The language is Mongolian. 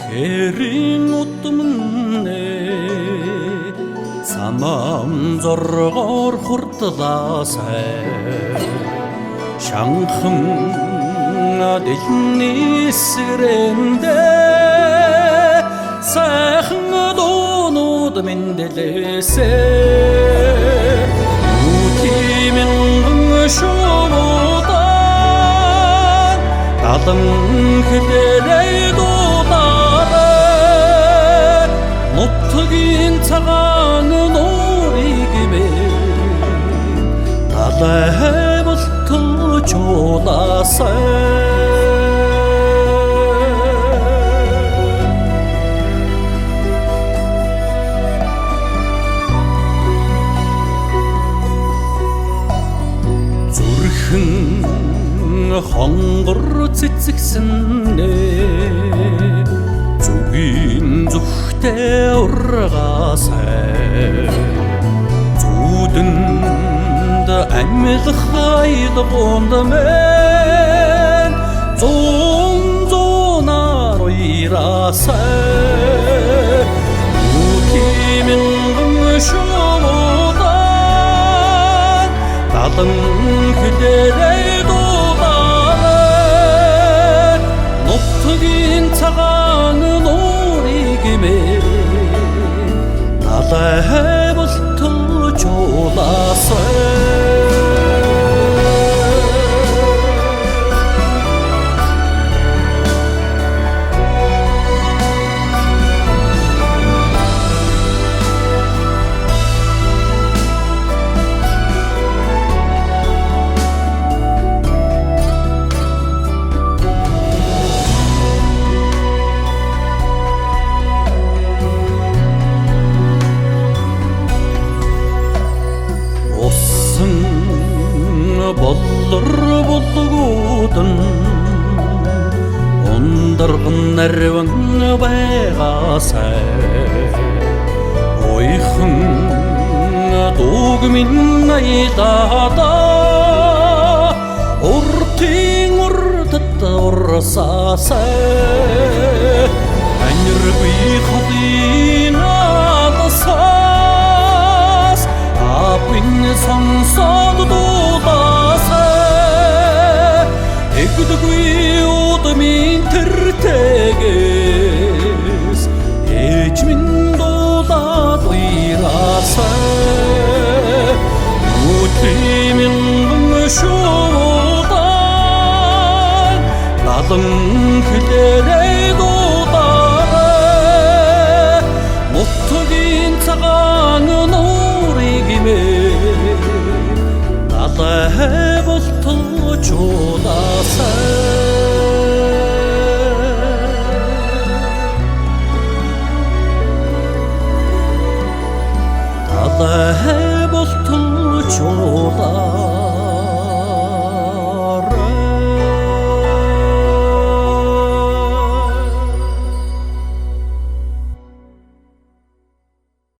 хэрийн удамнэ самам зоргоор хурдлаасай шанхам дэлний сэрэмдэ сайхан дуунууд мэндэлээсэй үтимэн шуудан далан хэлэрэй дуулаарай нутгийн цагаан нуурыг мэн далай болтол чуулаасай хонгор цэцэгснэ зүгийн зүхтэй ургаасай зүудэнд амьлах айлгуунд мэн зунаар уйраасай үтимэн шуудан далан хэлэрэй цагаан нуурыг мэн далай болтол чуулаасай боллор болгуудын ондарган нарван байгаасай ойхон дууг минь аялаада уртын уртад урсаасай аниргүй хадын атасаас апин сонсоод эгдгүй удмын тэртэгээс ээж минь дуулаад уйраасай үтимэн шуудан далан хэлэрэй дуулаарай нутгийн цагаан нуурыг мэн далай болтол чуулаасай далай